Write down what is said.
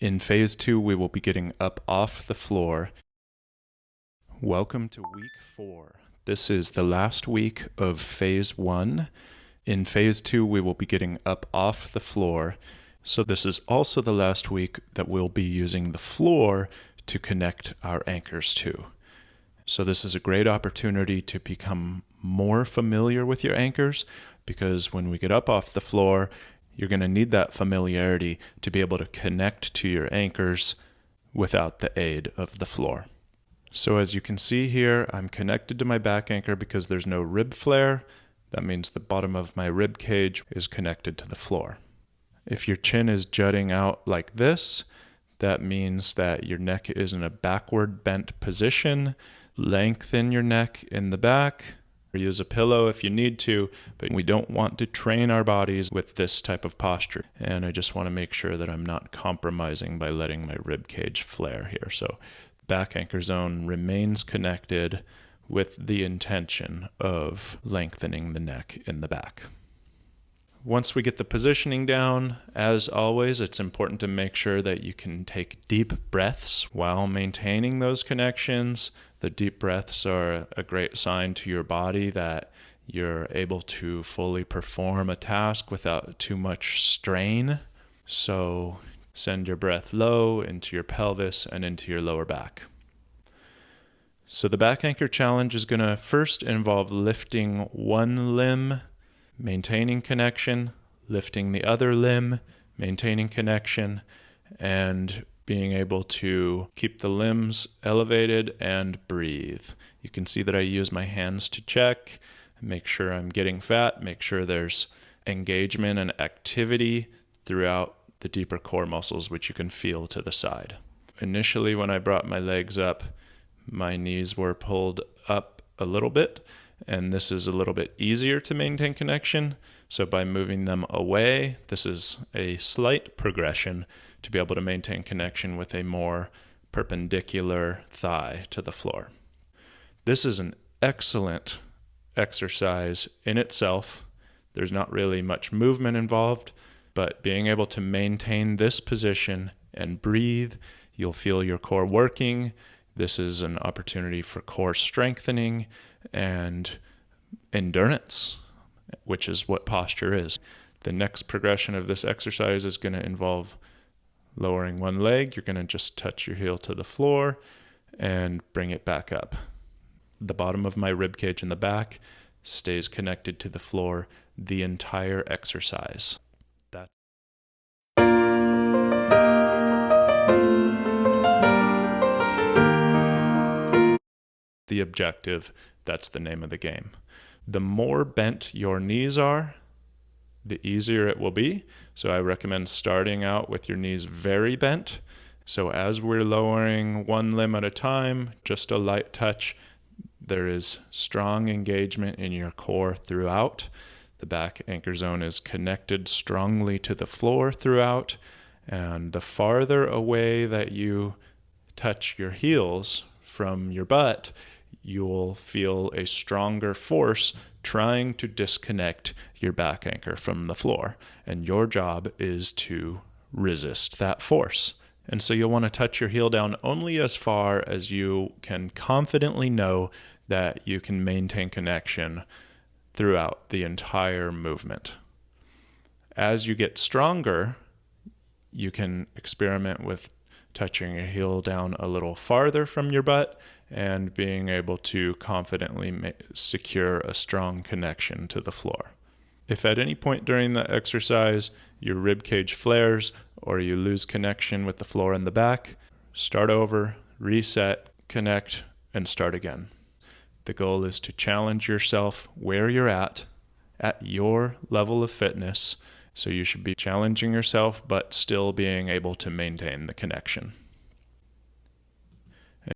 In phase 2, we will be getting up off the floor. Welcome to week 4. This is the last week of phase 1. In phase 2, we will be getting up off the floor. So this is also the last week that we'll be using the floor to connect our anchors to. So this is a great opportunity to become more familiar with your anchors, because when we get up off the floor, you're going to need that familiarity to be able to connect to your anchors without the aid of the floor. So as you can see here, I'm connected to my back anchor because there's no rib flare. That means the bottom of my rib cage is connected to the floor. If your chin is jutting out like this, that means that your neck is in a backward bent position. Lengthen your neck in the back. Or use a pillow if you need to, but we don't want to train our bodies with this type of posture. And I just want to make sure that I'm not compromising by letting my rib cage flare here. So back anchor zone remains connected with the intention of lengthening the neck in the back. Once we get the positioning down, as always, it's important to make sure that you can take deep breaths while maintaining those connections. The deep breaths are a great sign to your body that you're able to fully perform a task without too much strain. So send your breath low into your pelvis and into your lower back. So the back anchor challenge is going to first involve lifting one limb, maintaining connection, lifting the other limb, maintaining connection, and being able to keep the limbs elevated and breathe. You can see that I use my hands to check, make sure I'm getting fat, make sure there's engagement and activity throughout the deeper core muscles, which you can feel to the side. Initially, when I brought my legs up, my knees were pulled up a little bit, and this is a little bit easier to maintain connection. So by moving them away, this is a slight progression to be able to maintain connection with a more perpendicular thigh to the floor. This is an excellent exercise in itself. There's not really much movement involved, but being able to maintain this position and breathe, you'll feel your core working. This is an opportunity for core strengthening and endurance, which is what posture is. The next progression of this exercise is going to involve lowering one leg. You're going to just touch your heel to the floor and bring it back up. The bottom of my rib cage in the back stays connected to the floor the entire exercise. The objective, that's the name of the game. The more bent your knees are, the easier it will be. So I recommend starting out with your knees very bent. So as we're lowering one limb at a time, just a light touch, there is strong engagement in your core throughout. The back anchor zone is connected strongly to the floor throughout. And the farther away that you touch your heels from your butt, you'll feel a stronger force trying to disconnect your back anchor from the floor. And your job is to resist that force. And so you'll want to touch your heel down only as far as you can confidently know that you can maintain connection throughout the entire movement. As you get stronger, you can experiment with touching your heel down a little farther from your butt and being able to confidently secure a strong connection to the floor. If at any point during the exercise your rib cage flares or you lose connection with the floor in the back, start over, reset, connect, and start again. The goal is to challenge yourself where you're at your level of fitness. So you should be challenging yourself, but still being able to maintain the connection.